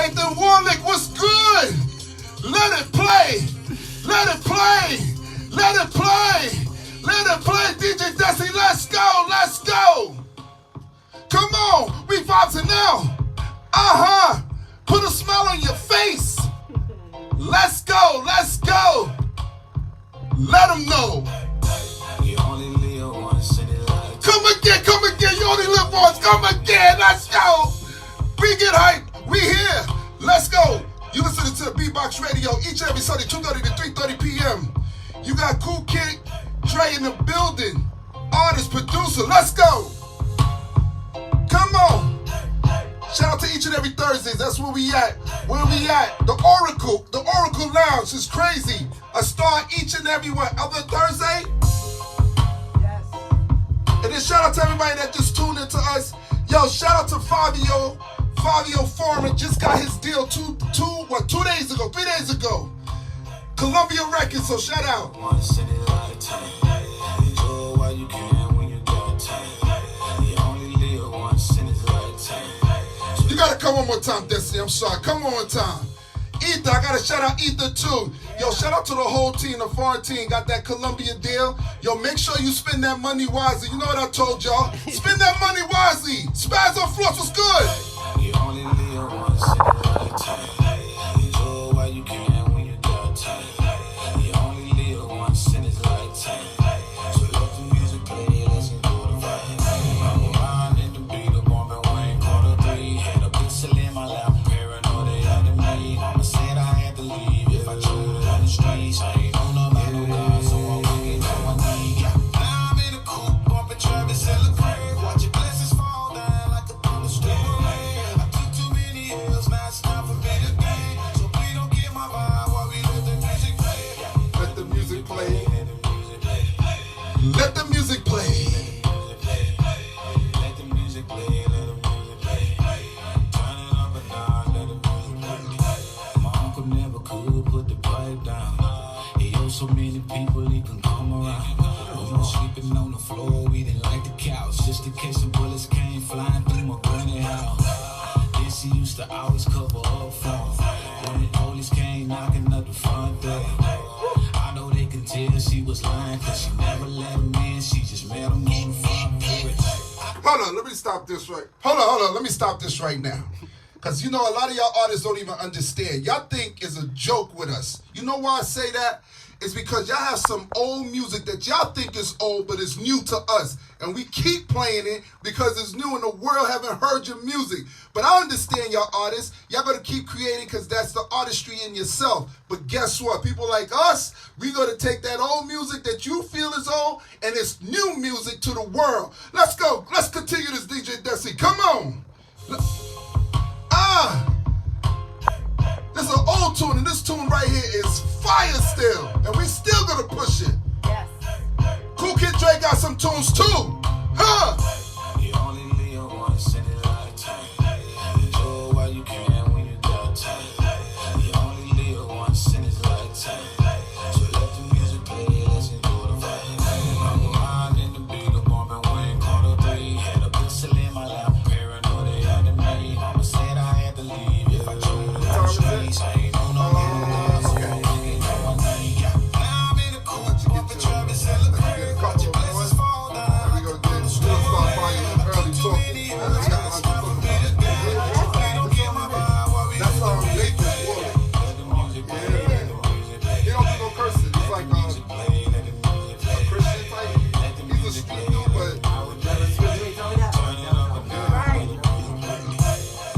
Nathan Warlick, what's good? Let it play. Let it play. Let it play. Let it play, DJ Desi. Let's go. Let's go. Come on. We vibing now. Put a smile on your face. Let's go. Let's go. Let them know. Come again. You only live once. Come again. Let's go. We get hype. We here. Let's go. You listening to B-Box Radio each and every Sunday, 2:30 to 3:30 p.m. You got Kool Kidd Dre in the building. Artist, producer. Let's go. Come on. Shout out to each and every Thursdays. That's where we at. Where we at? The Oracle Lounge is crazy. A star each and every one. Other Thursday? Yes. And then shout out to everybody that just tuned into us. Yo, shout out to Fabio Foreman. Just got his deal 3 days ago. Columbia Records, so shout out. You gotta come one more time, Destiny. I'm sorry. Come one more time. Ether, I gotta shout out Ether too. Yo, shout out to the whole team, the foreign team. Got that Columbia deal. Yo, make sure you spend that money wisely. You know what I told y'all. Spend that money wisely. Spaz on Floss was good. You only live once in a lifetime. Enjoy while you can when you got time. You only live once in his lifetime. So let the music play, let's go to right. I'm around in the beat of bumping Wayne '43. Had a pistol in my lap, paranoid they had to me. Mama said I had to leave if I chose on the streets. I ain't on about no God, so I'm working on my knee. Now I'm in a coupe, bumping Travis celebrate. Watch your blessings fall down like a thunderstorm. I took too many L's, now it's time for me to gain. So please don't get my vibe while we let the music play. Let the music play. Let the music play. Let the music play. Let the music play. Turn it up and down. Let the music play. My uncle never could put the pipe down. He owed so many people he can come around. We were sleeping on the floor, we didn't like the couch. Just in case some bullets came flying through my granny house. This he used to always cover up for. When the police came knocking at the front door, I know they can tell she was lying, cause she never let him in, she just met him on the front porch. Hold on, let me stop this right. Hold on, let me stop this right now. Cause you know a lot of y'all artists don't even understand. Y'all think it's a joke with us. You know why I say that? It's because y'all have some old music that y'all think is old, but it's new to us. And we keep playing it because it's new and the world haven't heard your music. But I understand y'all artists. Y'all gonna keep creating because that's the artistry in yourself. But guess what? People like us, we gonna take that old music that you feel is old and it's new music to the world. Let's go. Let's continue this, DJ Desi. Come on. This is an old tune, and this tune right here is fire still, and we still gonna push it. Yes. Kool Kidd Dre got some tunes too, huh? You only live once in a lifetime. Enjoy while you can when you got time. You only live once in his lifetime. So let the music play, let's go to right. I'm around in the beat of bumping Wayne '43. Had a pistol in my lap, paranoid they had to me. Mama said I had to leave if I chose. I ain't on no good, so I'm working on my knee. Now I'm in a coupe, bumping Travis celebrate. Watch your blessings fall down. We gonna get start buying early talking. Don't get my vibe while we that's how I'm making it. He don't do no cursing. He's like a Christian type. He's a street dude, but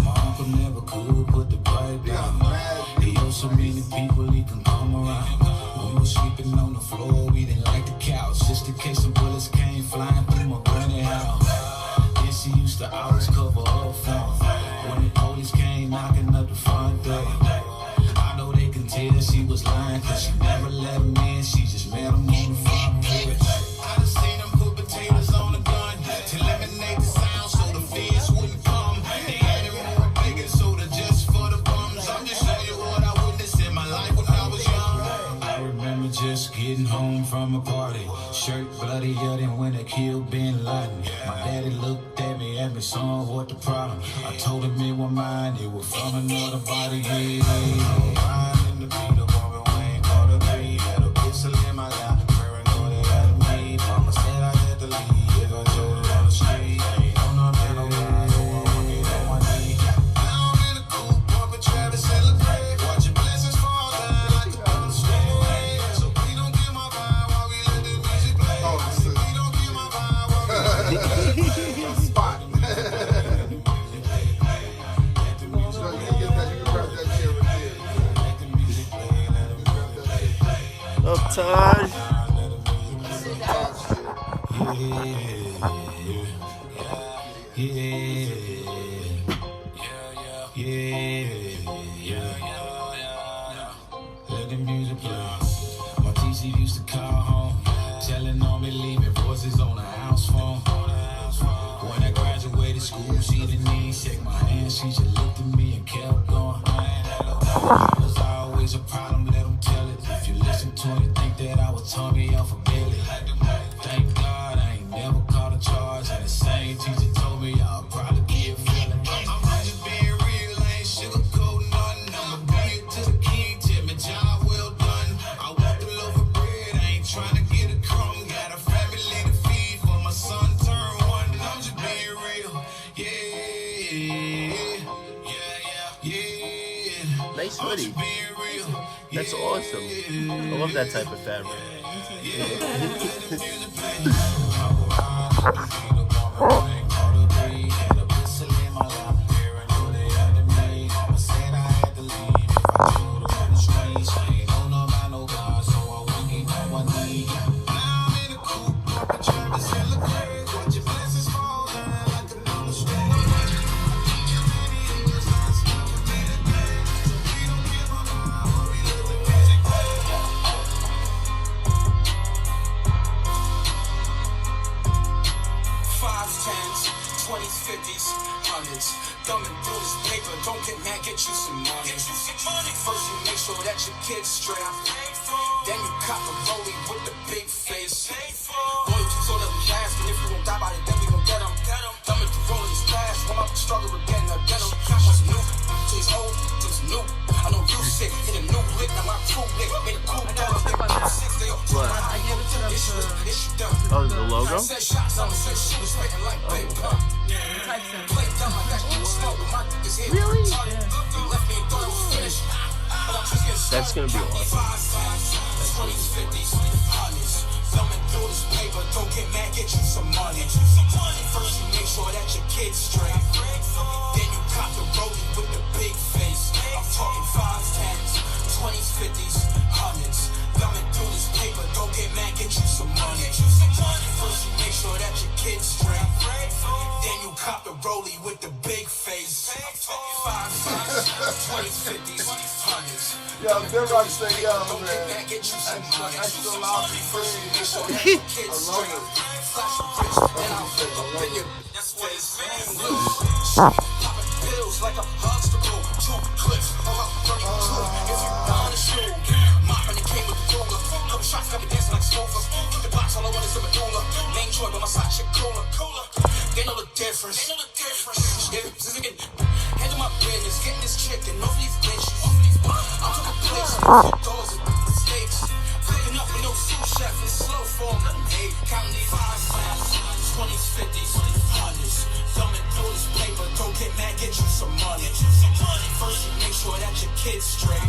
my uncle never could put the pipe down. So many people he can come around. We were sleeping on the floor, we didn't like the couch. Just in case some bullets came flying through my granny house. Yes, he used to always cover up for him. When the police came knocking at the front door, I know they can tell she was lying, cause she never let him in, she just met him on the front porch. I done seen them put potatoes on the gun to eliminate the sound so the feds wouldn't come. They had it more bigger soda just for the bums. I'm just showing you what I witnessed in my life when I was young. I remember just getting home from a party, shirt bloodier than when they killed Bin Laden. My daddy looked at me asked me, son, what the problem? I told him it was mine, it was from another body. Riding in the beat of Bobby Wayne, caught a three, had a pistol in my lap, paranoid they had me. Mama said I had to leave, if I told her on the street, ain't on no middle line, so I won't get on my knee. Now I'm in a coupe, bumping Travis, celebrate, watching blessings fall down like a bottle of Stay. So we don't get my vibe while we let the music play. We don't get my vibe while we let the music play. Spot. Uptime. Let the music play. My TC used to call home, telling on me, leaving voices on the house phone. When I graduated school, she didn't even shake my hand. She just looked at me and kept going. There's always a problem, let them tell it. If you listen to it, think that I was Tommy off a Billy. Thank God I ain't never caught a charge. And the same teacher told me I'll probably be a felon. I'm just being real, I ain't sugarcoating nothing. I'm a big to the king, tell me job well done. I want the loaf of bread, I ain't trying to get a crumb. Got a family to feed for my son turn one. I'm just being real, yeah. Nice hoodie. That's awesome. I love that type of fabric. Thumbing through this paper, don't get mad, get you some money. First you make sure that your kid's straight. Then you cop the rollie with the big face. Loyalty's all that we ask, and if you won't die by it, then we gon' get them. Thumbing through rolling this fast, warm up the struggle again, I get them. What's new, till it's old, till it's new. I know you sick, in a new lick, now my crew lick. Made a cool dog, they about 6, they all What? I give it to them, issue done. Oh, the logo? Say shots, I'ma say she was waiting like baby. Really? That's gonna be awesome. Thumbing through this paper, don't get mad, get you some money. First you make sure that your kid's straight. Then you cop the rollie with the big face. I'm talking 5s, 10s, 20s, 50s, 100s. Thumbing through this paper, don't get mad, get you some money. First you make sure that your kid's straight. Then you cop the rollie with the big face. I'm talking 5s, 20s, 50s, 100s. Yo, then I say, yo, Don't man. get mad, get you some money. Extra loud and First you make free. sure that your kid's I love straight. it. Flash your wrist, then I'll flip up in your face. Popping pills like a huxtable. 2 clips, about 32. If you down the shoe, mopping the king with the ruler. Couple shots got me dancing like Smoker. Keep the box, all I want is a medulla. Name Troy, but my side shit cooler. They know the difference. Handle my business, getting this chicken off these bitches. I'm talking places, doors and mistakes. Cooking up with no sous chef, it's slow form. Hey, counting these 5s, 20s, 50s, 100s. Thumbing through this paper, don't get mad, get you some money. First you make sure that your kid's straight.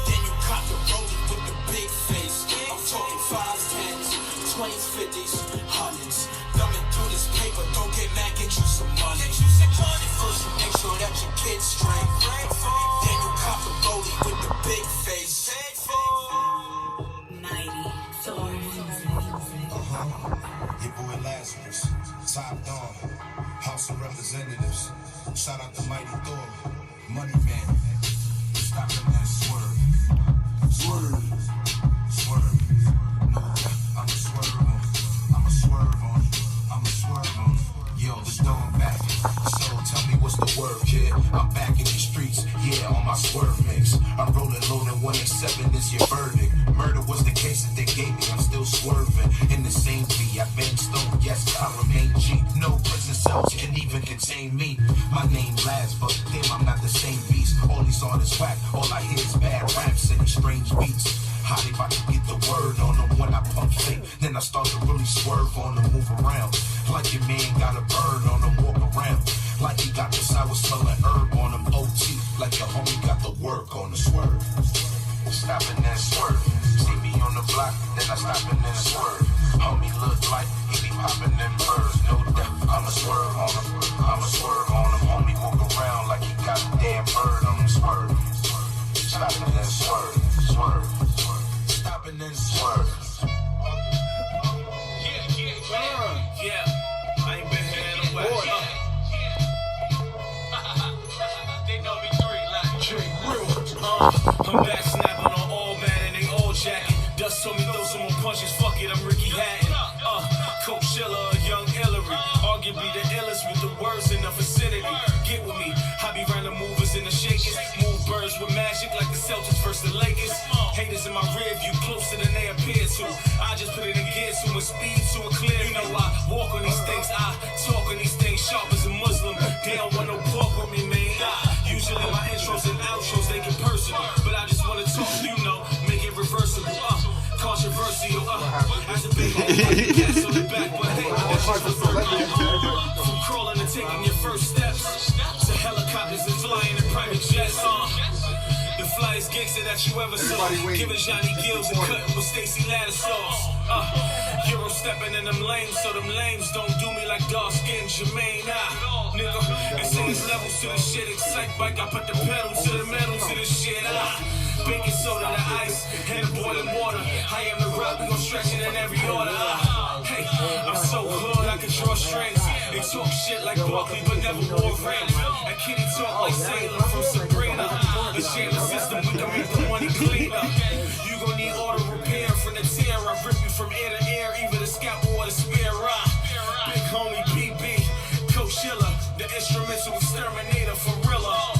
Then you cop the rollie with the big face. I'm talking 5s, 10s, 20s, 50s, 100s. Thumbing through this paper, don't get mad, get you some money. First you make sure that your kid's straight. Then you cop the rollie with the big face. Your boy Lazarus, Top Dog, House of Representatives. Shout out to Mighty Thor, Money Man. Stop the man, swerve. Swerve. Swerve. No, I'ma swerve on. I'ma swerve on. I'ma swerve on. Yo, the dog back. So tell me what's the word, kid? I'm back in the streets, yeah, on my swerve mix. I'm rolling low and 187 is your verdict. Murder was the case that they gave me, I'm still swerving. In the same V, I've been stoned, yes, I remain G. No prison cells can even contain me. My name lasts, but damn, I'm not the same beast. All these artists whack, all I hear is bad raps and these strange beats. How they about to get the word on them when I pump fake? Then I start to really swerve on them, move around. Like your man got a bird on them, walk around. Like he got the sour smelling herb on him, OT. Like your homie got the work on the swerve. Stopping that swerve. See me on the block, then I stop and then swerve. Homie look like he be popping them birds. No doubt, I'ma swerve on him. I'ma swerve on him. Homie walk around like he got a damn bird on him, swerve. Stopping that swerve. Swerve. Stopping and swerve. Yeah, I ain't been here in a while. They know me I'm back snapping on all man and they all jacket. Dust told me throw some more punches, fuck it, I'm Ricky Hatton. Coachella, young Hillary, arguably the illest with the words in the vicinity. Get with me, I be round the movers and the shakers. Move birds with magic like the Celtics versus the Lakers. Haters in my rear view closer than they appear to. I just put it in gear to a speed to a clear. You know I walk on these things, I talk on these things sharp as a Muslim. They don't want no pork with me, man. Usually my intros and outros they get personal, but I just wanna talk, you know, make it reversible. Controversial. As a big cats on the back, but hey, from crawling and taking your first steps to helicopters and flying in private jets. The flyest gangster that you ever saw, giving Johnny Gills and cutting with Stacey Ladisauce. Euro stepping in them lanes, so them lames don't do me like dark skin Jermaine. Nigga, it's these levels to the shit. Excite bike, I put the pedal to the metal to the shit. Baking soda to ice and boiling water. I am the rock, we gon' stretch it in every order. Hey, I'm so hood, I can draw strings. They talk shit like Barkley, but never wore rings. And Kitty talk like Sailor from Sabrina. The shameless system, we can make the money cleaner. You gon' need auto repair from the tear. I rip you from ear to ear, either the scalpel or the spear. Big homie BB, Coachella, the instrumental exterminator for Rilla.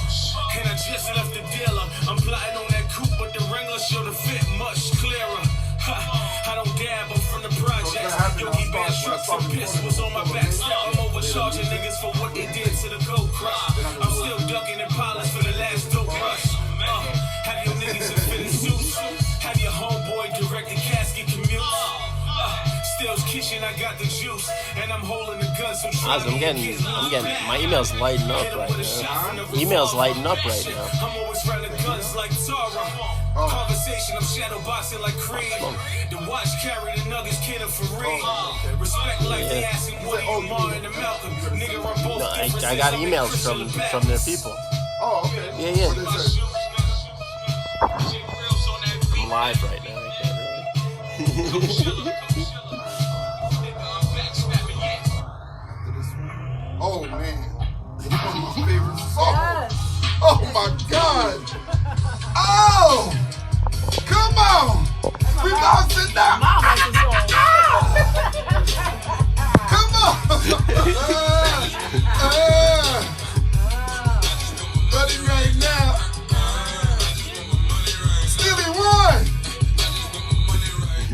And I just left the dealer. I'm plotting on that coupe, but the Wrangler show the fit much clearer. I don't dab, I'm from the projects. Yogi Bear trucks and pistols on my back. I'm overcharging niggas for what they did to the Gold Crush. I'm still ducking and pilots for the last dope rush. Have your niggas in fitted suits. Have your homeboy direct the casket commute. Still's kitchen, I got the juice, and I'm holding the gun. So I'm getting, my email's lighting up right now. Email's lighting up right now. I'm always running guns like Tara. Conversation, I'm shadow boxing like Creed. The watch carry the nuggets, kid of Fareed. Respect like they asking what are you, Martin and Malcolm. Nigga, run both. No, I got emails from their people. Oh, okay. Yeah. What is it? I'm live right now. I can't really. Oh man, one of my favorite songs. Oh my God. Oh, come on. We bouncing now. Come on. Buddy right now. Steely one.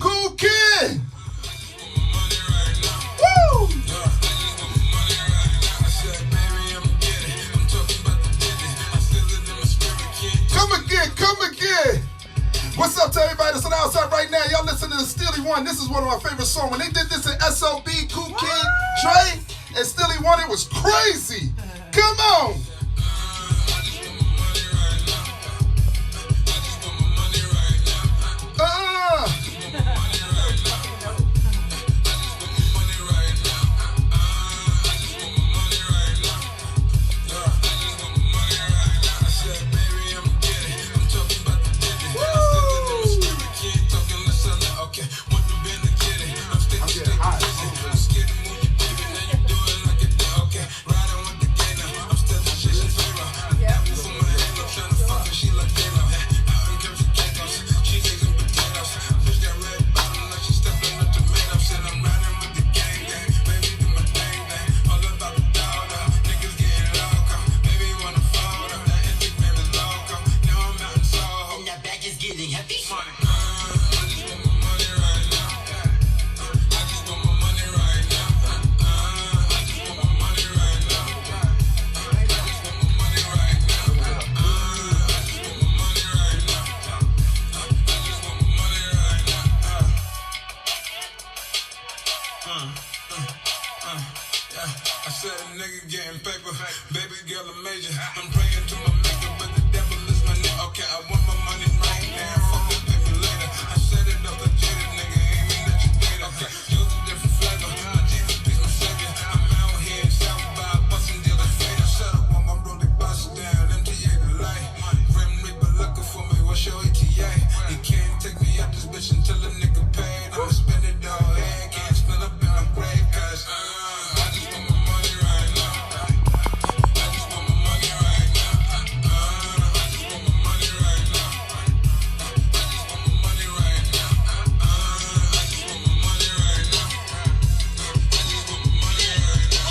Kool Kidd. Woo. Come again. What's up to everybody that's on the outside right now? Y'all listen to the Steely One. This is one of my favorite songs. When they did this in SOB, Kool Kidd Dre, and Steely One, it was crazy. Come on. girl a major. I'm praying to my maker, but the devil is my nigga. Okay, I want my money right now. Fuck it, baby, later. I set it up, a jaded nigga. Ain't mean that you date. Okay, use a different flavor. My Jesus be my savior. I'm out here in South by busting dealers. Fader. Shut up, I'm rolling bust down. MTA the light. Grim Reaper looking for me. What's your ETA? He can't take me out this bitch until a nigga paid. I'ma spend it all. Yeah, can't spill up in my grave, cause I just want my money right now. I just want my money right now. I just want my money right now. I just want my money right now. I just want my money right now. I just want my money right now.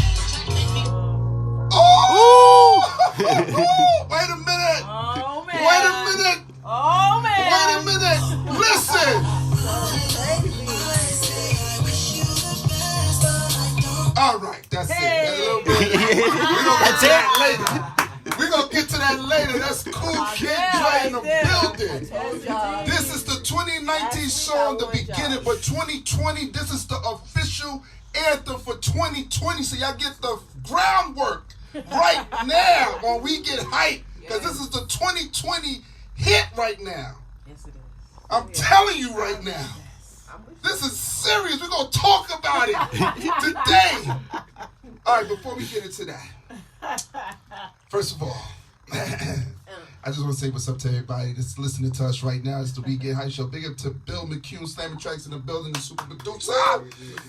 Oh! Wait a minute. Oh, man. Wait a minute. Oh, man. Wait a minute. Listen. All right, that's it. That's a little bit. We're gonna get to that later. We're gonna get to that later. That's Kool Kidd Dre in the building. Told y'all. This is the 2019 song, the beginning, but 2020, this is the official anthem for 2020. So y'all get the groundwork right now when we get hyped, because this is the 2020 hit right now. Yes, it is. I'm telling you right now. This is serious. We're going to talk about it today. All right, before we get into that, first of all, I just want to say what's up to everybody that's listening to us right now. It's the We Get Hype Show. Big up to Bill McCune, Slamming Tracks in the building, the super producer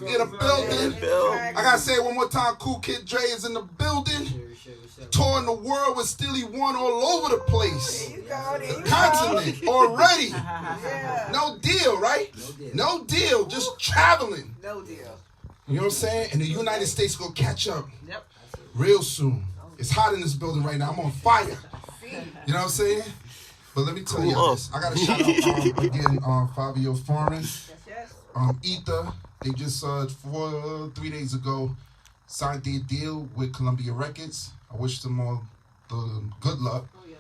in the building. I got to say it one more time. Kool Kidd Dre is in the building. Touring the world with Steely One all over the place. The continent already. No deal, right? No deal. Just traveling. No deal. You know what I'm saying? And the United States gonna catch up Yep. real soon. It's hot in this building right now. I'm on fire. You know what I'm saying? But let me tell you this. I got to shout out again Fabio Foreign, Yes. Ether. They just 3 days ago signed their deal with Columbia Records. I wish them all the good luck. Oh, yes.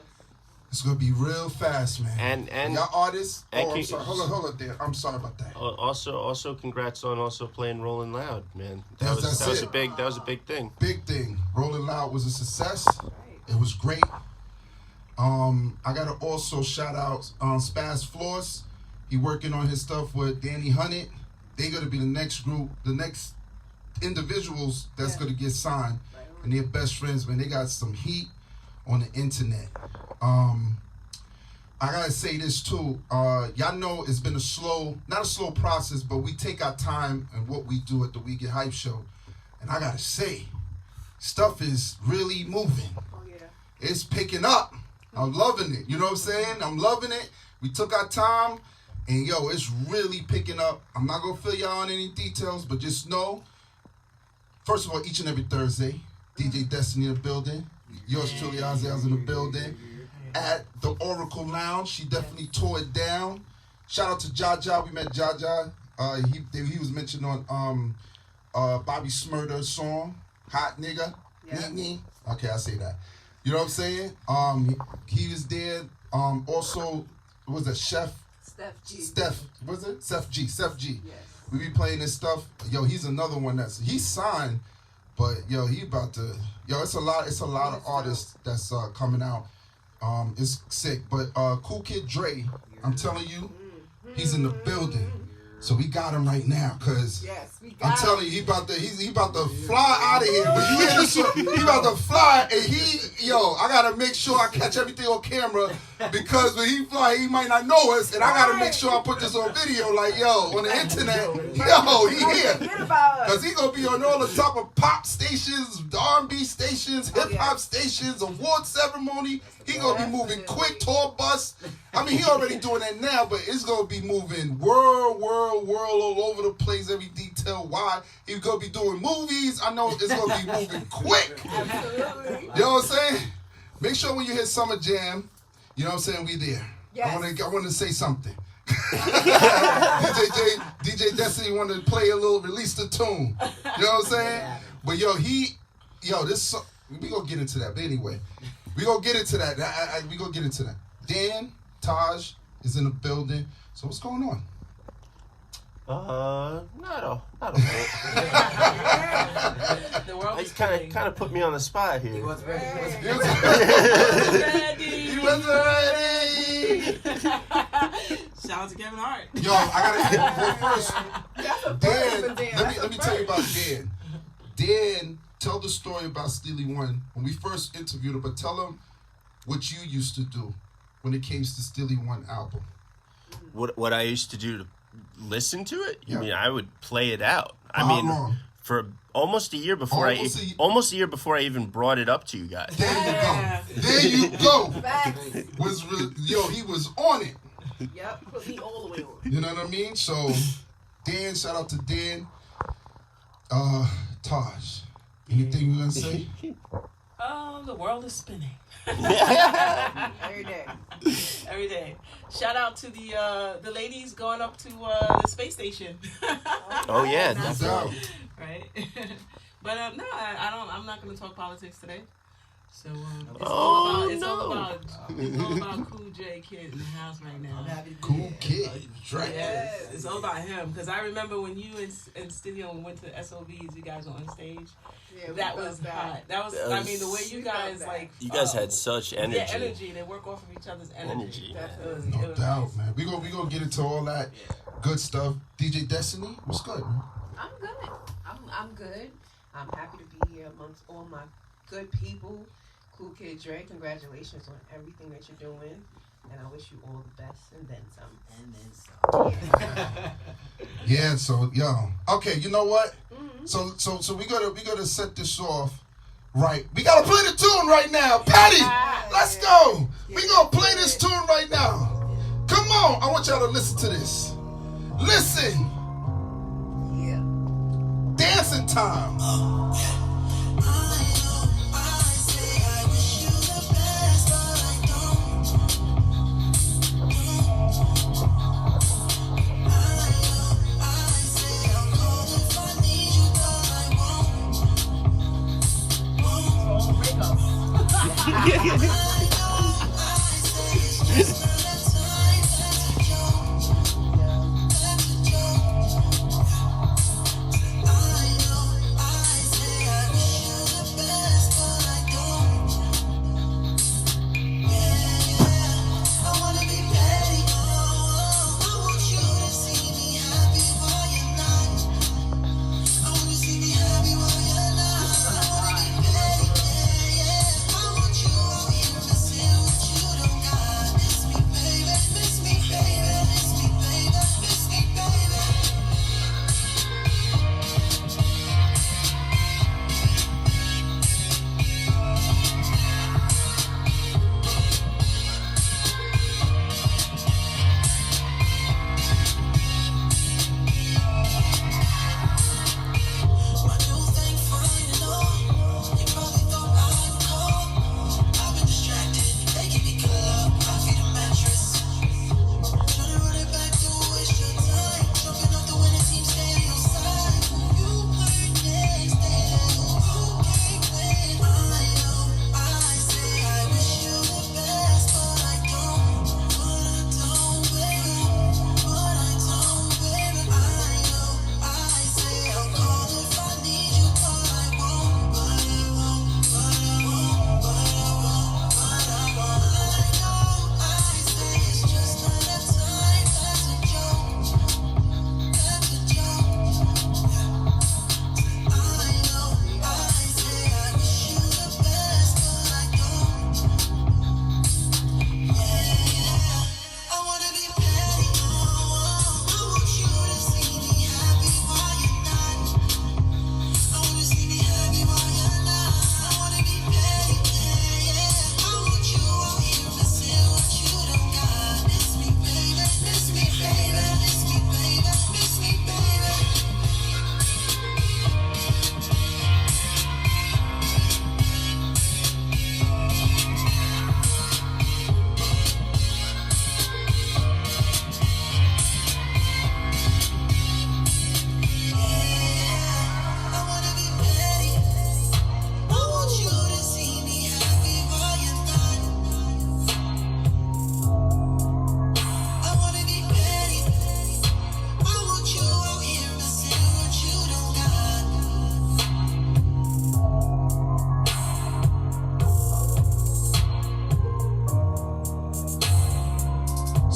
It's gonna be real fast, man. And y'all artists. and Oh, I'm sorry. Hold on there. I'm sorry about that. also congrats on also playing Rolling Loud, man. That Yes, was that's that was it. a big thing. Big thing. Rolling Loud was a success. It was great. I gotta also shout out Spaz Floss. He working on his stuff with Danny Hunnit. They gonna be the next group, the next individuals that's gonna get signed. And they're best friends, man. They got some heat on the internet. I gotta say this too. Y'all know it's been not a slow process, but we take our time and what we do at the We Get Hype Show. And I gotta say, stuff is really moving. Oh, yeah. It's picking up. I'm loving it. You know what I'm saying? I'm loving it. We took our time, and yo, it's really picking up. I'm not gonna fill y'all on any details, but just know, first of all, each and every Thursday, DJ Destiny in the building. Yours truly, Ozzy's in the building. At the Oracle Lounge, she definitely tore it down. Shout out to Jaja. We met Jaja. He was mentioned on Bobby Smurder's song, Hot Nigga. Yeah. Nee. Okay, I say that. You know what I'm saying? He was there. Also, what was that, Chef G. Chef G. Yes. We be playing this stuff. Yo, he's another one he's signed, but yo, he about to. Yo, it's a lot of artists that's coming out. It's sick. But Kool Kidd Dre, I'm telling you, he's in the building. So we got him right now, cause Yes, we got I'm telling you, he about to fly out of here. When you hear this song, he about to fly, and I gotta make sure I catch everything on camera, because when he fly, he might not know us, and I gotta make sure I put this on video, like on the internet, he here, Forget about us. cause he gonna be on all the top of pop stations, R&B stations, hip hop stations, award ceremony. He gonna be moving quick, tour bus. I mean, he already doing that now, but it's gonna be moving world all over the place, every detail. Why? He's gonna be doing movies. I know it's gonna be moving quick. Absolutely. You know what I'm saying? Make sure when you hit Summer Jam, you know what I'm saying, we there. Yes. I want to say something. DJ Destiny wanted to play a little, release the tune. You know what I'm saying? But this we gonna get into that. But anyway, we gonna get into that. We gonna get into that. Dan Taj is in the building. So what's going on? Not a whole. The world You is kind of put me on the spot here. He wasn't ready. Shout out to Kevin Hart. Yo, I gotta well, first. That's a Dan, Dan. let me tell you about Dan. Dan, tell the story about Steely One when we first interviewed him, but tell him what you used to do when it came to Steely One album. What I used to do to listen to it? You Yeah. mean I would play it out? How long? For almost a year before almost a year before I even brought it up to you guys. There you Yeah. go. There you go. Facts. He was on it. Yep, put me all the way on. You know what I mean? So, Dan, shout out to Dan. Taj, anything you gonna say? The world is spinning. Every day. Every day. Shout out to the ladies going up to the space station. Oh yeah, No doubt. definitely. Right. But no, I'm not going to talk politics today. So it's all about Kool Kid in the house right now. Kool Kidd Dre. Yes, it's all about him. Because I remember when you and Studio went to SOBs, you guys were on stage. Yeah, we That felt was bad. hot. That was, I mean, the way you we felt guys bad. like. You guys had such energy. Yeah, energy. They work off of each other's energy. Energy. No doubt, man. We gonna get into all that good stuff. DJ Destiny, what's good, man? I'm good. I'm good. I'm happy to be here amongst all my good people. Kool Kidd Dre, congratulations on everything that you're doing. And I wish you all the best and then some. Yeah, so okay, you know what? So we gotta set this off right. We gotta play the tune right now. Patty, let's go. We gonna play this tune right now. Come on, I want y'all to listen to this. Listen. Yeah. Dancing time.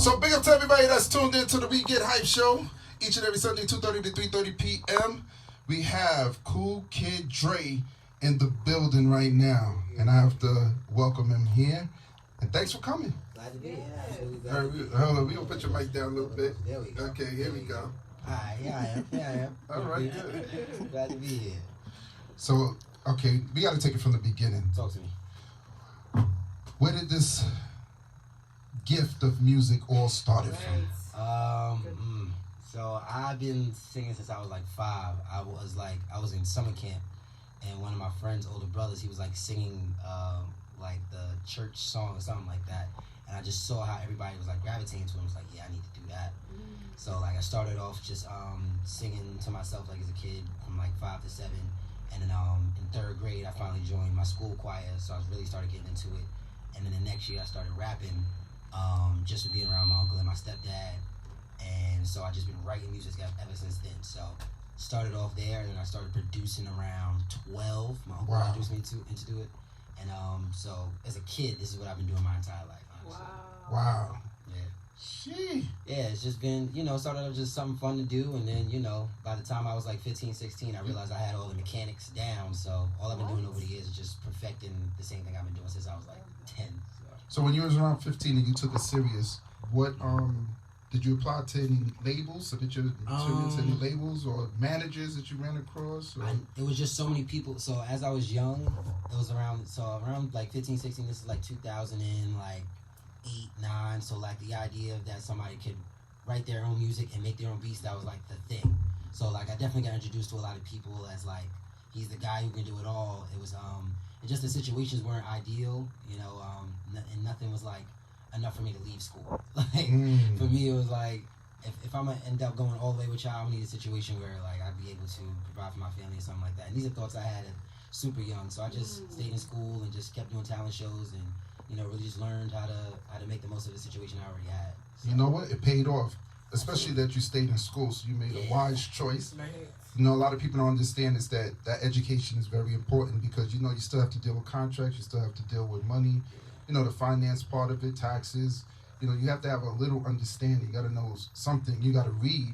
So big up to everybody that's tuned in to the We Get Hype show. Each and every Sunday, 2:30 to 3:30 p.m. We have Kool Kidd Dre in the building right now. And I have to welcome him here. And thanks for coming. Glad to be here. All right, hold on, we're going to put your mic down a little bit. There we go. Okay, here we go. Alright, yeah, I am. Yeah, I am. All right, good. Glad to be here. So, okay, we got to take it from the beginning. Talk to me. Where did this gift of music all started from? So I've been singing since I was like 5. I was in summer camp, and one of my friend's older brothers, he was like singing like the church song or something like that, and I just saw how everybody was like gravitating to him. I was like, yeah, I need to do that. So like I started off just singing to myself like as a kid from like 5 to 7, and then in 3rd grade I finally joined my school choir, so I really started getting into it. And then the next year I started rapping, just for being around my uncle and my stepdad. And so I just been writing music ever since then. So started off there, and then I started producing around 12. My uncle introduced me into it. And so as a kid, this is what I've been doing my entire life, honestly. Wow. Yeah. Gee. Yeah, it's just been, started off just something fun to do. And then, by the time I was like 15, 16, I realized I had all the mechanics down. So all I've been doing over the years is just perfecting the same thing I've been doing since I was like 10. So when you was around 15 and you took it serious, what did you apply to any labels? Submit your material to any labels or managers that you ran across? It was just so many people. So as I was young, it was around like 15, 16. This is like 2008, 9. So like the idea of that somebody could write their own music and make their own beats, that was like the thing. So like I definitely got introduced to a lot of people as like he's the guy who can do it all. It was and just the situations weren't ideal, and nothing was like enough for me to leave school. Like for me, it was like if I'm gonna end up going all the way with y'all, I need a situation where like I'd be able to provide for my family or something like that. And these are thoughts I had at super young, so I just stayed in school and just kept doing talent shows and really just learned how to make the most of the situation I already had. So, you know what? It paid off, especially that you stayed in school, so you made a wise choice. A lot of people don't understand is that education is very important because you still have to deal with contracts, you still have to deal with money, the finance part of it, taxes. You have to have a little understanding. You got to know something. You got to read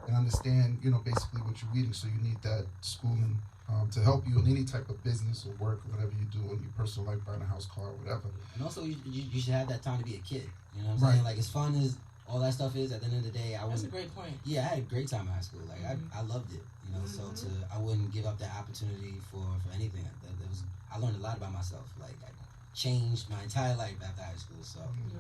and understand, basically what you're reading. So you need that schooling to help you in any type of business or work or whatever you do in your personal life, buying a house, car, or whatever. And also, you should have that time to be a kid. You know what I'm saying? Like as fun as all that stuff is, at the end of the day, That's a great point. Yeah, I had a great time in high school. Like I loved it. So I wouldn't give up that opportunity for anything. I learned a lot about myself. Like I changed my entire life after high school. So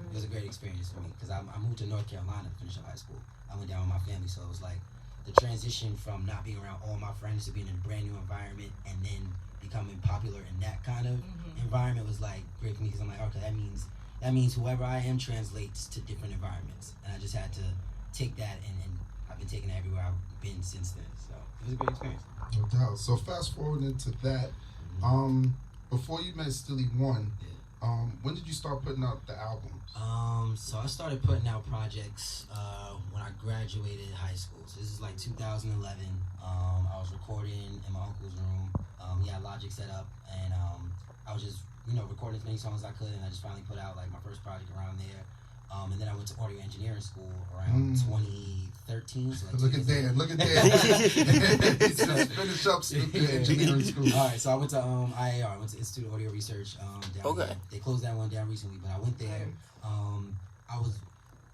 it was a great experience for me because I moved to North Carolina to finish up high school. I went down with my family, so it was like the transition from not being around all my friends to being in a brand new environment and then becoming popular in that kind of environment was like great for me because I'm like, okay, that means whoever I am translates to different environments, and I just had to take that and I've been taking it everywhere I've been since then. So it was a great experience. No doubt. So fast forward into that, before you met Stilly One, when did you start putting out the albums? So I started putting out projects when I graduated high school. So this is like 2011. I was recording in my uncle's room. He had Logic set up, and I was just recording as many songs as I could, and I just finally put out like my first project around there. And then I went to audio engineering school around 2013. So like look at Dan. He just finished up engineering school. All right, so I went to IAR. I went to Institute of Audio Research. Down here. They closed that one down recently, but I went there. I was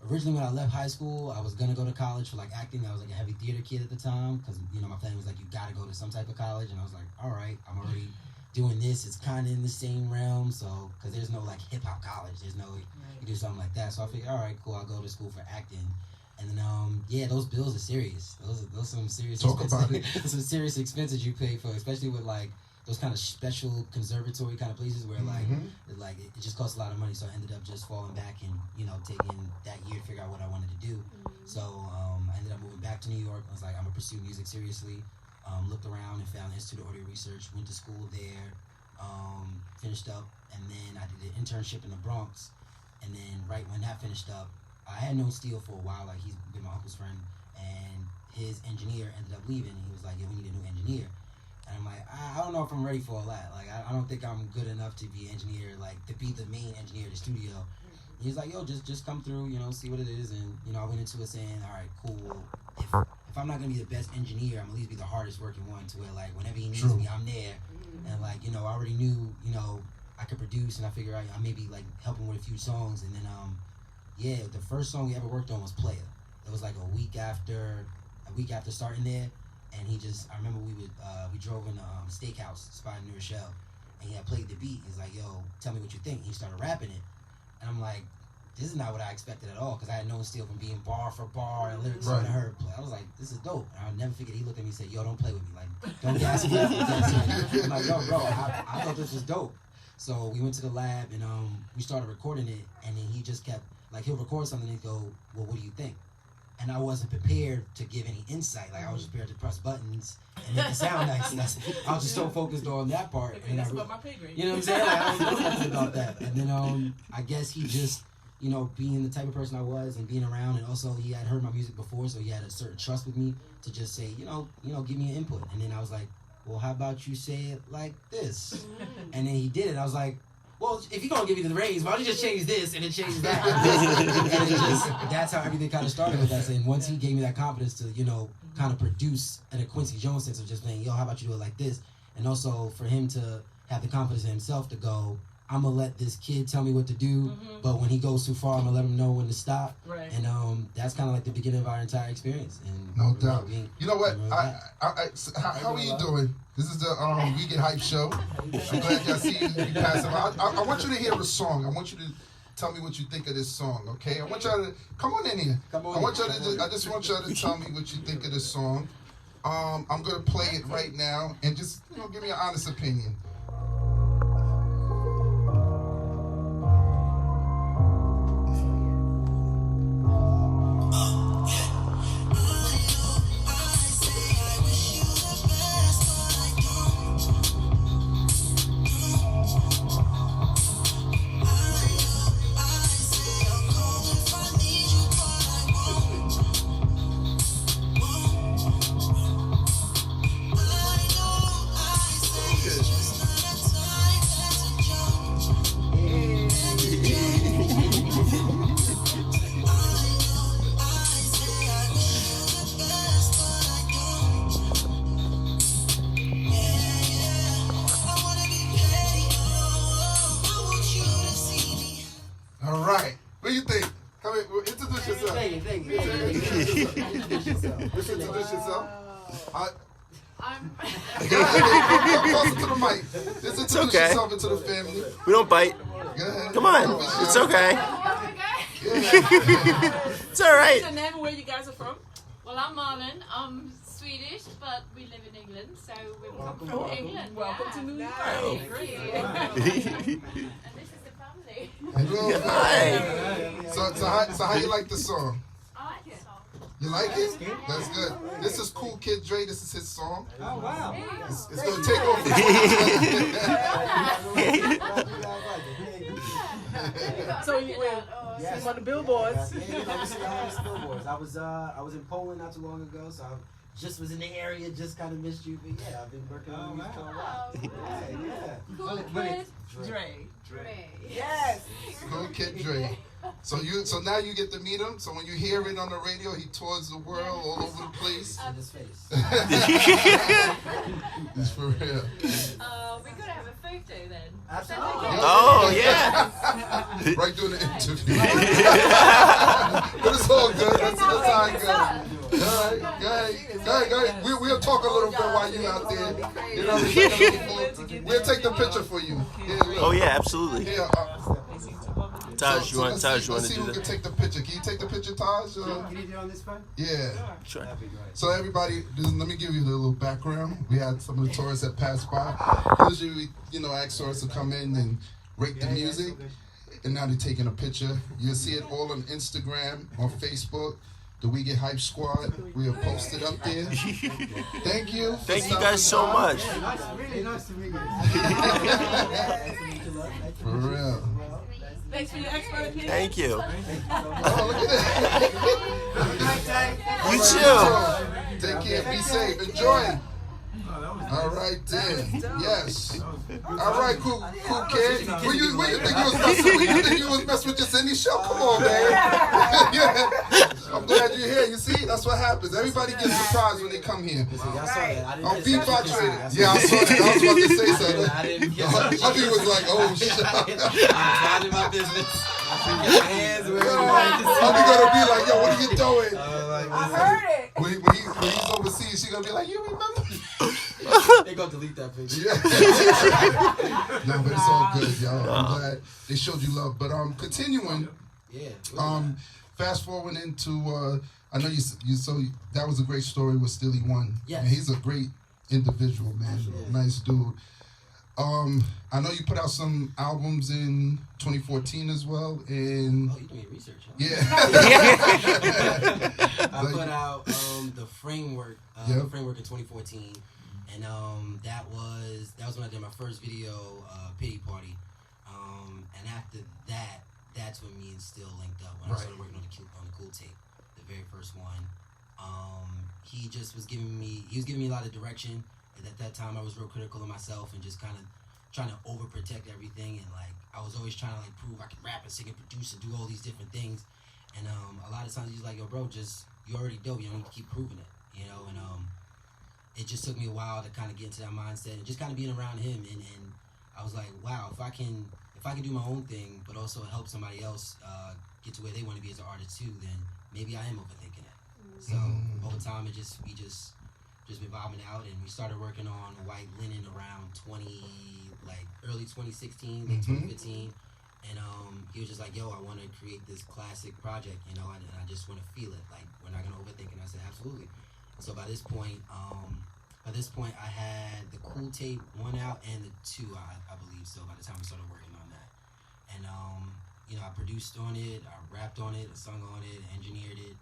originally when I left high school, I was gonna go to college for like acting. I was like a heavy theater kid at the time because my family was like, you gotta go to some type of college, and I was like, all right, I'm already doing this. It's kind of in the same realm, so because there's no like hip hop college, there's no you do something like that. So I figured, all right, cool, I'll go to school for acting. And then those bills are serious. Those some serious Talk expenses. about it. Some serious expenses you pay for, especially with like those kind of special conservatory kind of places where like it just costs a lot of money. So I ended up just falling back and taking that year to figure out what I wanted to do. So I ended up moving back to New York. I was like, I'm gonna pursue music seriously. Looked around and found the Institute of Audio Research. Went to school there. Finished up, and then I did an internship in the Bronx. And then right when that finished up, I had known Steele for a while. Like he's been my uncle's friend, and his engineer ended up leaving. And he was like, "Yeah, we need a new engineer." And I'm like, I don't know if I'm ready for all that. Like I don't think I'm good enough to be engineer, like to be the main engineer of the studio. He's like, yo, just come through, you know, see what it is. And, you know, I went into it saying, all right, cool. If I'm not going to be the best engineer, I'm at least be the hardest working one, to where, like, whenever he needs me, I'm there. And, like, you know, I already knew, you know, I could produce, and I figured I maybe, like, help him with a few songs. And then, yeah, the first song we ever worked on was Player. It was, like, a week after starting there. And I remember we drove in a steakhouse spot in New Rochelle. And he had played the beat. He's like, yo, tell me what you think. He started rapping it. And I'm like, this is not what I expected at all, because I had known Steel from being bar for bar and lyrics I heard play. I was like, this is dope. And I'll never forget, he looked at me and said, yo, don't play with me. Like, don't gas me up. I'm like, yo, bro, I thought this was dope. So we went to the lab and we started recording it, and then he just kept, like, he'll record something and go, well, what do you think? And I wasn't prepared to give any insight. Like, I was just prepared to press buttons and make it sound nice. And I was just so focused on that part. Okay, and that's about my pay grade. you know what I'm saying? Like, I don't know nothing about that. And then I guess he just, you know, being the type of person I was and being around, and also he had heard my music before, so he had a certain trust with me to just say, you know, give me an input. And then I was like, well, how about you say it like this? And then he did it. I was like, well, if you're going to give me the raise, why don't you just change this and then change that? And that's how everything kind of started with that. And once he gave me that confidence to, you know, kind of produce in a Quincy Jones sense of just saying, yo, how about you do it like this? And also for him to have the confidence in himself to go, I'm going to let this kid tell me what to do, but when he goes too far, I'm going to let him know when to stop. Right. And that's kind of like the beginning of our entire experience. And no doubt. You know what? How are you doing? This is the We Get Hype show. I'm glad y'all see you passing by. I want you to hear a song. I want you to tell me what you think of this song, okay? I want y'all to come on in here. I just want y'all to tell me what you think of this song. I'm gonna play it right now, and just give me an honest opinion. Introduce yourself. Closer to the mic. Just introduce yourself into the family. We don't bite. Go ahead. Come on. It's okay. It's all right. What's your name and where you guys are from? Well, I'm Marlon. I'm Swedish, but we live in England, so we've come from England. Welcome to New York. Thank you. And this is the family. Hello. Hi. So how you like the song? I like it. You like it? That's good. This is Kool Kidd Dre. This is his song. Oh, wow. It's going to take over. So you were on the billboards. I was in Poland not too long ago, so I just was in the area, just kind of missed you. But yeah, I've been working on music for a while. Kool Kidd Dre. Yes. Kool Kidd Dre. So now you get to meet him. So when you hear it on the radio, he tours the world all over the place. In his face. It's for real. We gotta have a photo then. Absolutely. Oh, yeah. Right during the interview. But it's all good. That's the time good. Go ahead. We'll talk a little bit while you're out there. You know, we'll take the picture for you. Oh, yeah, absolutely. Yeah. Taj, you want to do Let's see who can that? take the picture. Can you take the picture, Taj? Can you do it on this phone? Yeah. Sure. That'd be great. So everybody, let me give you a little background. We had some of the tourists that passed by. Usually, we, ask tourists to come in and rate the music. And now they're taking a picture. You'll see it all on Instagram, on Facebook. The We Get Hype Squad. We have posted up there. Thank you. Thank you guys so much. Really nice to meet you. For real. Thanks for your expert opinion. Thank you. Oh, look at that. You too. Take care. Be safe. Enjoy. All right, then. Yes. All right, cool kid. Where you think you was messing with? You think you was messing with your Cindy show? Come on, man. Yeah. I'm glad you're here. You see, that's what happens. Everybody gets surprised when they come here. Y'all saw that. I didn't I'm get beat that. frustrated. Yeah, I saw that. I was about to say something. I didn't get that. Hubby was like, oh, shit. I'm minding my business. Your hands where Hubby gonna be like, yo, what are you doing? I heard it. When he's overseas, she gonna be like, you remember? They gonna delete that picture. Yeah. No, but it's all good, y'all. I'm glad they showed you love. But continuing, Yeah. fast forward into I know you so that was a great story with Steely One. Yes. Man, he's a great individual, man. Absolutely. Nice dude. I know you put out some albums in 2014 as well, and Oh, you doing research, huh? yeah. I put out the framework, Yep. framework in 2014, and that was when I did my first video, Pity Party, and after that, that's when me and Still linked up when I started working on the Cool tape, the very first one. He just was giving me a lot of direction, and at that time I was real critical of myself and just kind of trying to overprotect everything, and like I was always trying to like prove I could rap and sing and produce and do all these different things. And a lot of times he's like, yo, bro, you already dope. You don't need to keep proving it, you know. And it just took me a while to kind of get into that mindset and just kind of being around him. And I was like, wow, if I can do my own thing, but also help somebody else get to where they want to be as an artist too, then maybe I am overthinking it. So over time, we just been vibing out, and we started working on White Linen around early 2016, late 2015. And he was just like, yo, I want to create this classic project, you know, and I just want to feel it. Like, we're not going to overthink it. And I said, absolutely. So by this point, I had the Cool tape 1 out and the 2, I believe. So by the time we started working on that. And, you know, I produced on it, I rapped on it, I sung on it, engineered it.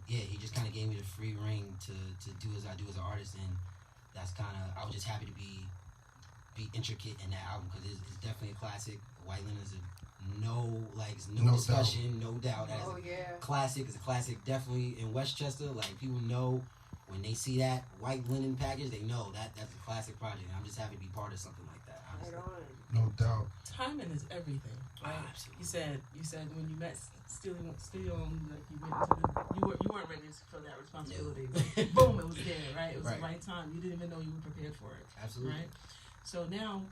Yeah, he just kind of gave me the free rein to do as I do as an artist. And that's kind of, I was just happy to be intricate in that album, because it's definitely a classic. White Linen is no discussion, no doubt. That is a classic. It's a classic, definitely in Westchester. Like, people know when they see that White Linen package, they know that's a classic project. And I'm just happy to be part of something like that. Honestly. No doubt. Timing is everything, right? Absolutely. You said when you met Steely, like you went into you weren't ready for that responsibility. But boom, it was there, right? It was the right time. You didn't even know you were prepared for it. Absolutely. Right? So now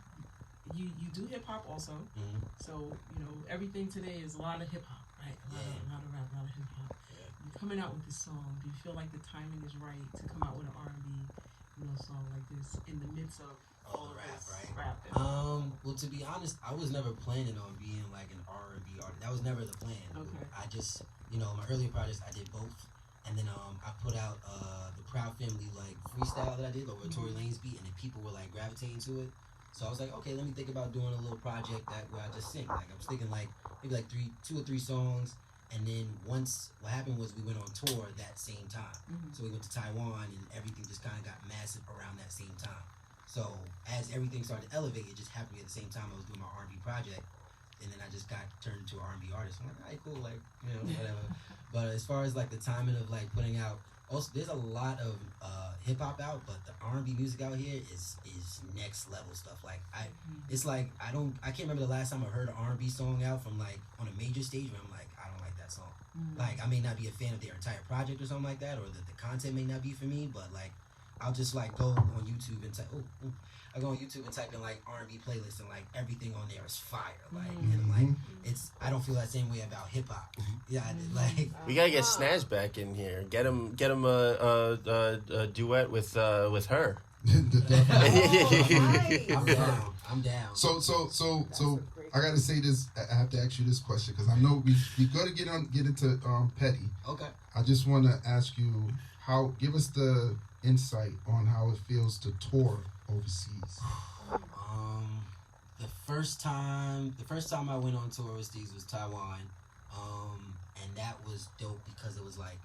you do hip hop also. Mm-hmm. So, you know, everything today is a lot of hip hop, right? A lot of rap, a lot of hip hop. Yeah. You're coming out with this song. Do you feel like the timing is right to come out with an R&B, song like this in the midst of all the of rap, this right? rap? Well, to be honest, I was never planning on being like an R&B artist. That was never the plan. Okay. I just, my earlier projects, I did both. And then I put out the Proud Family like freestyle that I did over Tory Lanez beat, and then people were like gravitating to it. So I was like, okay, let me think about doing a little project where I just sing. Like, I was thinking like maybe like 2 or 3 songs. And then once, what happened was we went on tour that same time. So we went to Taiwan, and everything just kind of got massive around that same time. So as everything started to elevate, it just happened at the same time I was doing my R&B project. And then I just got turned into an R&B artist. I'm like, all right, cool, like, whatever. But as far as like the timing of like putting out, also there's a lot of hip hop out, but the R&B music out here is next level stuff. Like it's like I can't remember the last time I heard an R&B song out from like on a major stage where I'm like, I don't like that song. Like, I may not be a fan of their entire project or something like that, or the content may not be for me, but like I'll just like go on YouTube and type I go on YouTube and type in like R&B playlist, and like everything on there is fire. Like and like I don't feel that same way about hip hop. Yeah, like We gotta get Snatch back in here. Get him a duet with her. I'm down. So I gotta say this. I have to ask you this question, because I know we gotta get into Petty. Okay. I just want to ask you give us the insight on how it feels to tour overseas. The first time I went on tour overseas was Taiwan, and that was dope because it was like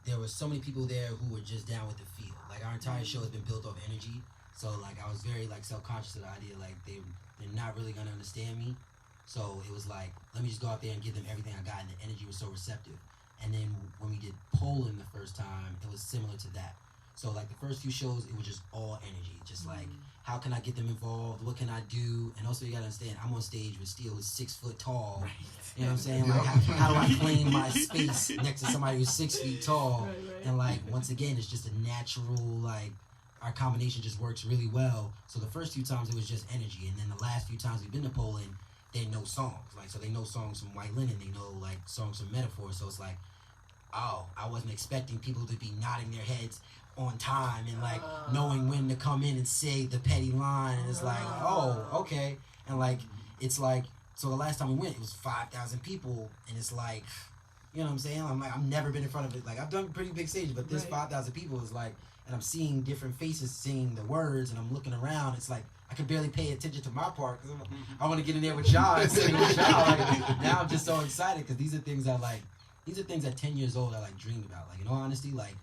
there were so many people there who were just down with the feel. Like, our entire show has been built off energy, so like I was very like self-conscious of the idea like they're not really gonna understand me. So it was like, let me just go out there and give them everything I got, and the energy was so receptive. And then when we did Poland the first time, it was similar to that. So like the first few shows, it was just all energy, just like how can I get them involved? What can I do? And also you gotta understand, I'm on stage with Steel, who's 6 foot tall. Right. You know what I'm saying? Like how do I claim my space next to somebody who's 6 feet tall? Right. And like once again, it's just a natural like. Our combination just works really well. So the first few times it was just energy, and then the last few times we've been to Poland, they know songs. Like so they know songs from White Linen, they know like songs from Metaphor. So it's like, oh, I wasn't expecting people to be nodding their heads on time and like knowing when to come in and say the petty line. And it's like, oh, okay. And like it's like so the last time we went, it was 5,000 people, and it's like, you know what I'm saying? I'm like I've never been in front of it. Like I've done pretty big stages, but this 5,000 people is like. And I'm seeing different faces singing the words, and I'm looking around. It's like I can barely pay attention to my part because I want to get in there with y'all and sing with y'all. Like, now I'm just so excited because these are things that these are things at 10 years old I like dreamed about. Like in all honesty, like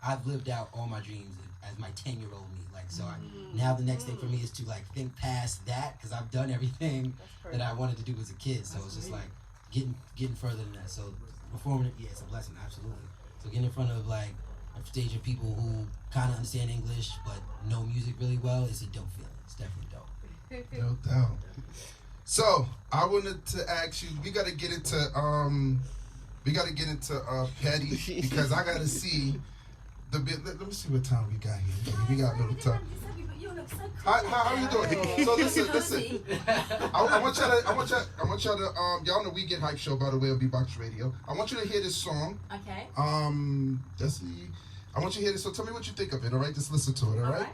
I've lived out all my dreams as my 10-year-old me. Like so, now the next thing for me is to like think past that because I've done everything that I wanted to do as a kid. So it's just like getting further than that. So performing, yeah, it's a blessing, absolutely. So getting in front of like. Stage of people who kind of understand English but know music really well is a dope feeling. It's definitely dope. No doubt. So I wanted to ask you. We got to get into Petty because I got to see the bit. Let me see what time we got here. We got a little time. How are you doing? So listen. I want y'all to y'all know we get hype show by the way of B-Box Radio. I want you to hear this song. Okay. Jesse. I want you to hear this, so tell me what you think of it, all right? Just listen to it, all right?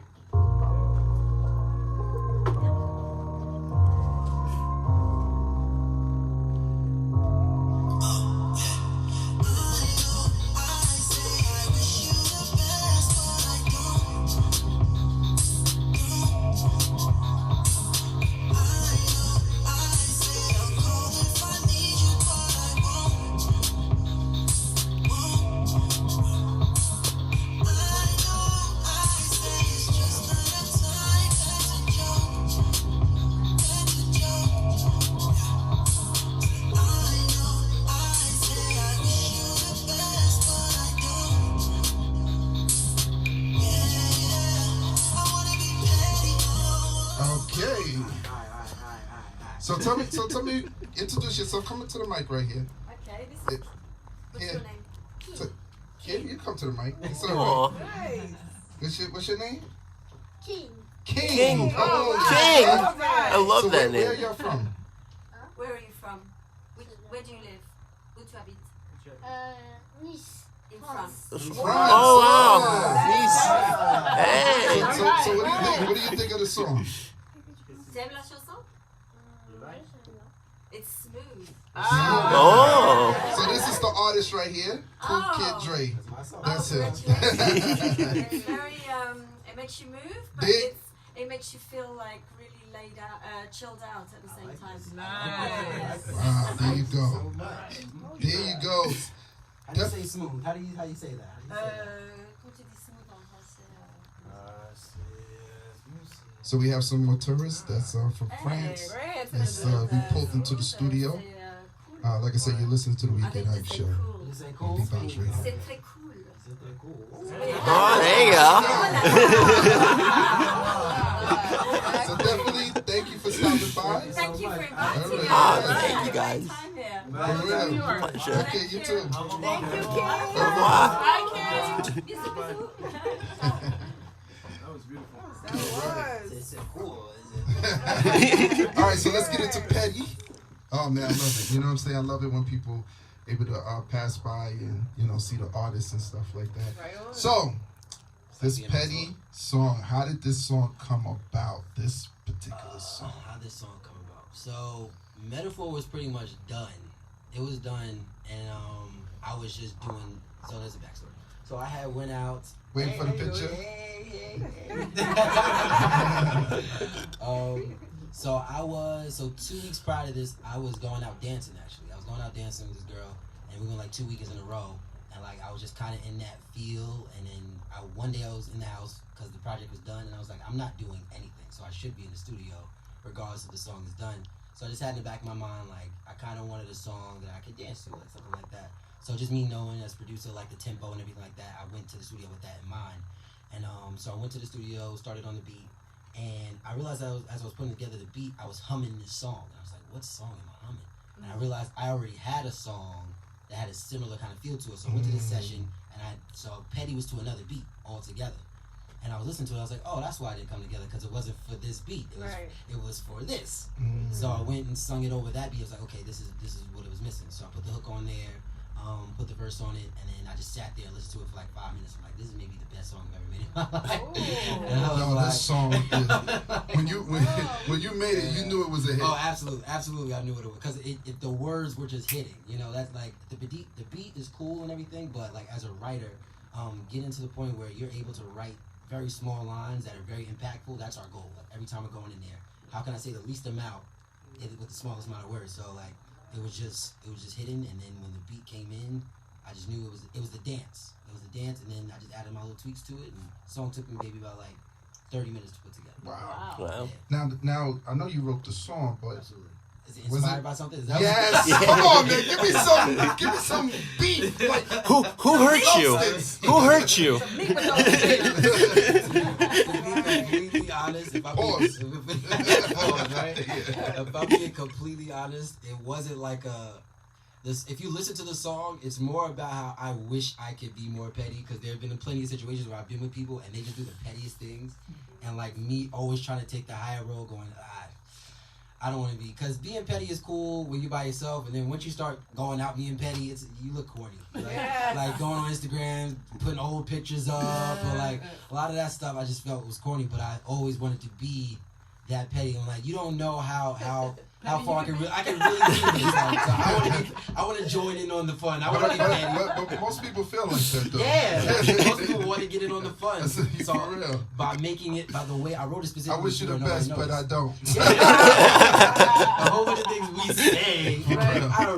So tell me, introduce yourself. Come to the mic right here. Okay, what's your name? Kid, you come to the mic. Nice. What's your name? King. King. Oh, King. Wow. I love that name. Where are you from? Where are you from? Where do you live? Où tu habites? Nice. In France. Oh wow. Nice. Hey. So what do you think? What do you think of the song? T'aimes la chanson? It's smooth. Oh. So this is the artist right here, Kool Kidd Dre. That's him. It's very it makes you move, but it makes you feel like really laid out, chilled out at the same time. Nice. Wow, there you go. There you go. How do you say smooth? How do you say that? Quand tu dis smooth en français. So we have some more tourists that's from France. That's we pulled into the studio. Like I said, you're listening to the Weekend Hype Show. B-Box Radio. C'est très cool. Oh, there you go. So definitely, thank you for stopping by. Thank you for inviting me. Thank you guys. Pleasure. Okay, you too. Thank you, King. Au revoir. Bye, King. Bisous, bisous. That was beautiful. All right, so let's get into Petty. Oh man, I love it. You know what I'm saying? I love it when people able to pass by and see the artists and stuff like that. Right. So this Petty song, how did this song come about? This particular song. How did this song come about? So Metaphor was pretty much done. It was done, and I was just doing. So there's a backstory. So I had went out. Waiting for the picture. So 2 weeks prior to this, I was going out dancing. Actually, I was going out dancing with this girl, and we went like 2 weekends in a row. And like I was just kind of in that feel. And then one day I was in the house because the project was done, and I was like, I'm not doing anything, so I should be in the studio regardless if the song is done. So I just had in the back of my mind, like I kind of wanted a song that I could dance to, like something like that. So just me knowing as producer, like the tempo and everything like that, I went to the studio with that in mind. And so I went to the studio, started on the beat, and I realized as I was putting together the beat, I was humming this song. And I was like, what song am I humming? And I realized I already had a song that had a similar kind of feel to it. So I went to this session, and so Petty was to another beat altogether. And I was listening to it, I was like, oh, that's why it didn't come together, because it wasn't for this beat. It was for this. So I went and sung it over that beat. I was like, okay, this is what it was missing. So I put the hook on there, put the verse on it, and then I just sat there and listened to it for like 5 minutes. I'm like, this is maybe the best song I've ever made in my life. And I was like, this song is, when you made it, you knew it was a hit. Oh, absolutely, I knew what it was, because the words were just hitting. You know, that's like the beat is cool and everything, but like as a writer, getting to the point where you're able to write very small lines that are very impactful. That's our goal. Like every time we're going in there, how can I say the least amount with the smallest amount of words? So like it was just hitting, and then when the beat came in, I just knew it was the dance. It was the dance, and then I just added my little tweaks to it, and the song took me maybe about like 30 minutes to put together. Wow. Yeah. Now I know you wrote the song, but absolutely. Is it inspired by something? Is that yes. Come on, man. Give me some beef. Like, who hurt you? Who hurt you? To be completely honest, if I'm being completely honest, it wasn't like if you listen to the song, it's more about how I wish I could be more petty, because there have been plenty of situations where I've been with people and they just do the pettiest things, and like me always trying to take the higher road, going, I don't want to be, because being petty is cool when you're by yourself, and then once you start going out being petty, you look corny. Like going on Instagram, putting old pictures up, or like a lot of that stuff I just felt was corny, but I always wanted to be that petty. I'm like, you don't know how far I can really do this. Like, so I want to join in on the fun. I want to be petty. But most people feel like that, though. Yeah, most people want to get in on the fun. So for real. By making it, by the way I wrote it specifically. I wish you the best, but I don't. A whole bunch of things we say. I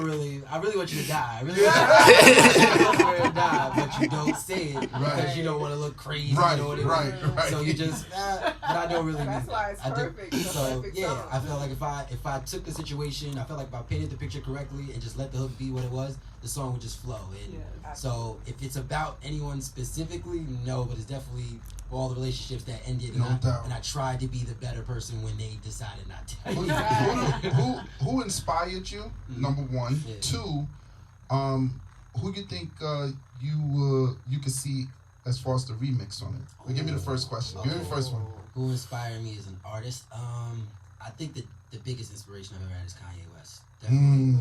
really want you to die. I really want you to die, but you don't say it because you don't want to look crazy. Right, you know what I mean? right. So you just, but I don't really mean That's why it's perfect. So yeah, I felt like if I took the situation, I felt like if I painted the picture correctly and just let the hook be what it was, the song would just flow. And so if it's about anyone specifically, no, but it's definitely all the relationships that ended, and I tried to be the better person when they decided not to. Who inspired you? Number one. Yeah. Two, who you think you could see as far as the remix on it? Well, give me the first question. Give me the first one. Who inspired me as an artist? I think that the biggest inspiration I've ever had is Kanye West. Definitely.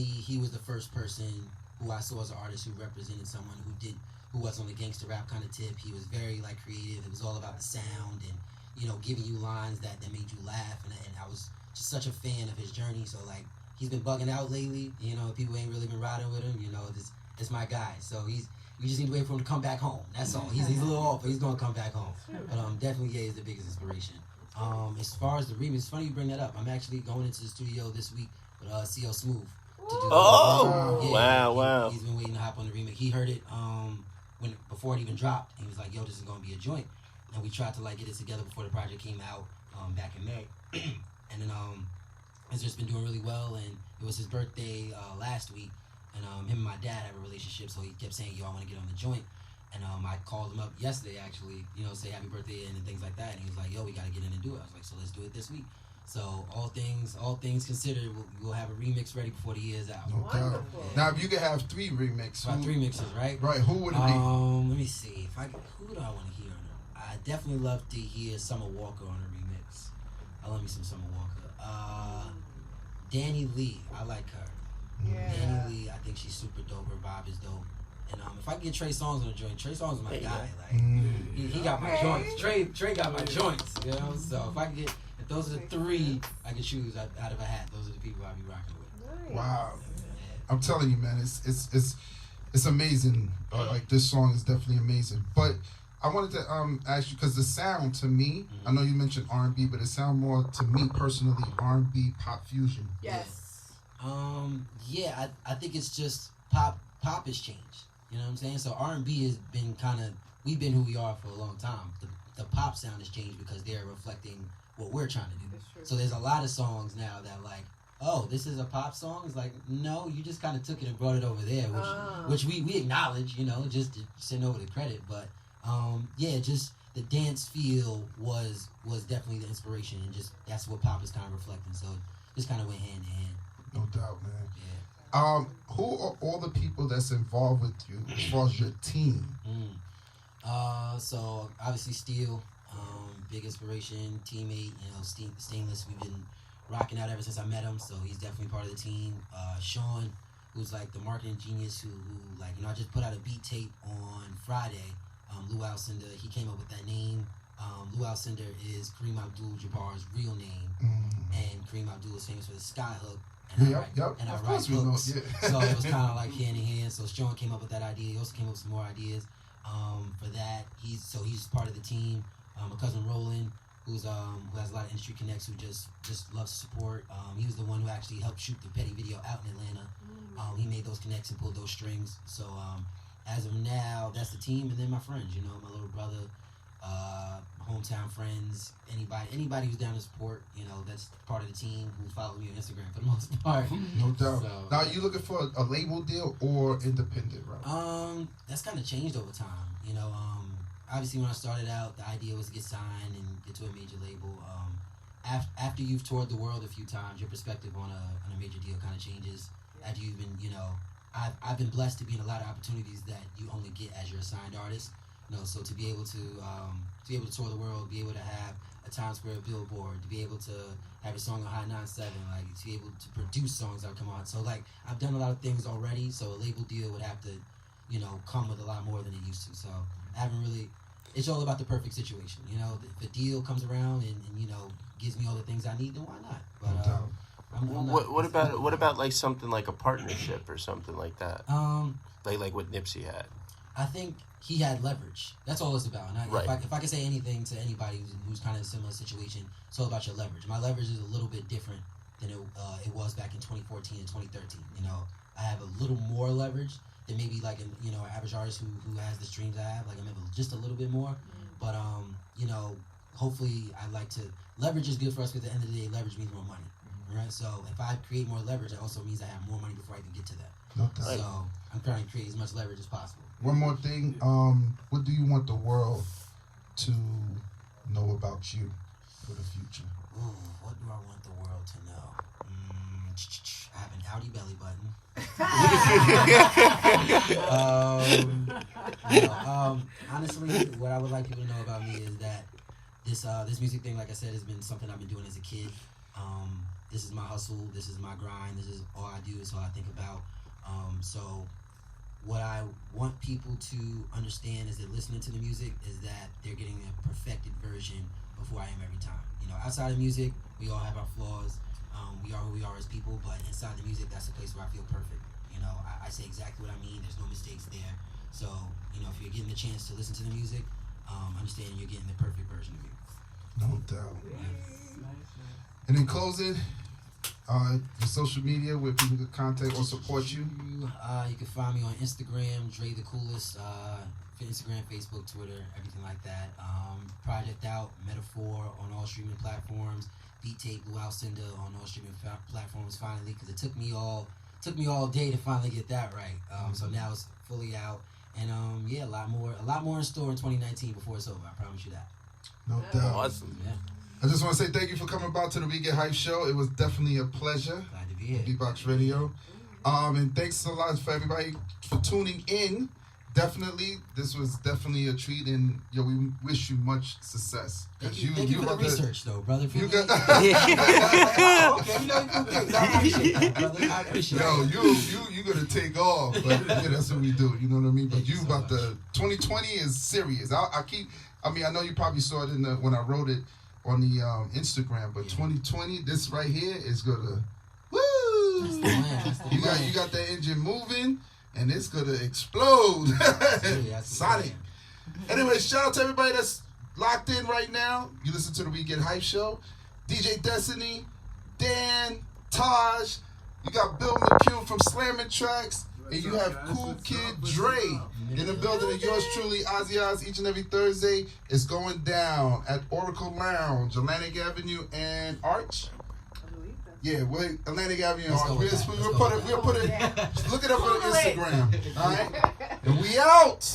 He was the first person who I saw as an artist who represented someone who was on the gangster rap kind of tip. He was very like creative. It was all about the sound and, you know, giving you lines that made you laugh. And I was just such a fan of his journey. So like, he's been bugging out lately. You know, people ain't really been riding with him. You know, this my guy. So we just need to wait for him to come back home. That's all. He's a little off, but he's gonna come back home. But definitely, yeah, he's the biggest inspiration. As far as the remix, it's funny you bring that up. I'm actually going into the studio this week with CL Smooth to do. Wow. He's been waiting to hop on the remix. He heard it before it even dropped. And he was like, "Yo, this is gonna be a joint." And we tried to like get it together before the project came out back in May. And then it's just been doing really well. And it was his birthday last week. And him and my dad have a relationship, so he kept saying, "Yo, I want to get on the joint." And I called him up yesterday, actually, you know, say happy birthday and things like that. And he was like, "Yo, we got to get in and do it." I was like, "So let's do it this week." So all things considered, we'll have a remix ready before the year's out. No doubt. Now, if you could have 3 remixes. Three mixes, right? Right. Who would it be? Let me see. Who do I want to hear on it? I definitely love to hear Summer Walker on a remix. I love me some Summer Walker. Danny Lee, I like her. Yeah. Danny Lee, I think she's super dope. Her vibe is dope. And if I can get Trey Songz on the joint, Trey Songz is my guy. Like he got my joints. Trey got my joints. You know, so if those are the 3 I can choose out of a hat, those are the people I'll be rocking with. Wow, I'm telling you, man, it's amazing. Like this song is definitely amazing. But I wanted to ask you, because the sound to me, I know you mentioned R&B, but it sound more to me personally R&B pop fusion. Yes. Yeah, I think it's just pop has changed. You know what I'm saying? So R&B has been we've been who we are for a long time. The pop sound has changed because they're reflecting what we're trying to do. So there's a lot of songs now that like, oh, this is a pop song? It's like, no, you just kind of took it and brought it over there, which we acknowledge, you know, just to send over the credit. But Yeah, just the dance feel was definitely the inspiration, and just that's what pop is kind of reflecting. So just kind of went hand in hand. No doubt, man. Yeah. Who are all the people that's involved with you as far as your team? So obviously Steel, big inspiration, teammate. Stainless. We've been rocking out ever since I met him, so he's definitely part of the team. Sean, who's like the marketing genius, who like I just put out a beat tape on Friday. Lou Alcindor, he came up with that name. Lou Alcindor is Kareem Abdul-Jabbar's real name, and Kareem Abdul is famous for the skyhook. And I write books. Yeah. So it was kind of like hand in hand. So Sean came up with that idea. He also came up with some more ideas for that. He's part of the team. My cousin Roland, who has a lot of industry connects, who just loves support. He was the one who actually helped shoot the Petty video out in Atlanta. He made those connects and pulled those strings. So as of now, that's the team, and then my friends. My little brother, hometown friends, anybody who's down to support. That's part of the team who follow me on Instagram for the most part. No doubt. So, now, are you looking for a label deal or independent route? That's kind of changed over time. Obviously when I started out, the idea was to get signed and get to a major label. After you've toured the world a few times, your perspective on a major deal kind of changes. After you've been, I've been blessed to be in a lot of opportunities that you only get as your assigned artist. So to be able to tour the world, be able to have a Times Square billboard, to be able to have a song on Hot 97, like to be able to produce songs that come on. So like I've done a lot of things already. So a label deal would have to, come with a lot more than it used to. So I haven't really. It's all about the perfect situation. If a deal comes around and gives me all the things I need, then why not? But What about like something like a partnership or something like that? Like what Nipsey had. I think he had leverage. That's all it's about. And if I could say anything to anybody who's kind of in a similar situation, it's all about your leverage. My leverage is a little bit different than it was back in 2014 and 2013. I have a little more leverage than maybe like an average artist who has the streams I have. Like I'm able just a little bit more. But hopefully I like to leverage is good for us because at the end of the day, leverage means more money. Right? So if I create more leverage, it also means I have more money before I can get to that. Okay. So I'm trying to create as much leverage as possible. One more thing. What do you want the world to know about you for the future? Ooh, what do I want the world to know? I have an Audi belly button. Honestly, what I would like people to know about me is that this music thing, like I said, has been something I've been doing as a kid. This is my hustle. This is my grind. This is all I do. It's all I think about. So what I want people to understand is that listening to the music is that they're getting a perfected version of who I am every time. Outside of music, we all have our flaws. We are who we are as people, but inside the music, that's the place where I feel perfect. I say exactly what I mean. There's no mistakes there. So, if you're getting the chance to listen to the music, understand you're getting the perfect version of you. No doubt. And in closing, your social media where people can contact or support you. You can find me on Instagram, Dre the Coolest. Instagram, Facebook, Twitter, everything like that. Project Out, Metaphor on all streaming platforms. Beat Tape, Lou Alcindor on all streaming platforms finally, because it took me all day to finally get that right. So now it's fully out, and a lot more in store in 2019 before it's over. I promise you that. No doubt. Awesome. Yeah. I just want to say thank you for coming by to the We Get Hype show. It was definitely a pleasure. Glad to be here. D-Box Radio. And thanks a lot for everybody for tuning in. Definitely, this was definitely a treat, and we wish you much success. Thank you for the research, though, brother. You got. Okay, I appreciate that, brother. I appreciate it. You gonna take off, but that's what we do. You know what I mean? But you about the 2020 is serious. I know you probably saw it when I wrote it on the Instagram, but 2020, this right here is gonna. Woo! That's the plan. You got that engine moving. And it's gonna explode. Sonic. Anyway, shout out to everybody that's locked in right now. You listen to the We Get Hype show. DJ Destiny, Dan, Taj. You got Bill McHugh from Slammin' Tracks. And you have Kool Kidd Dre in the building. And yours truly, Ozzy Oz, each and every Thursday. It's going down at Oracle Lounge, Atlantic Avenue and Arch. Yeah, Atlantic Avenue. We'll put it. Look it up on Instagram. All right, and we out.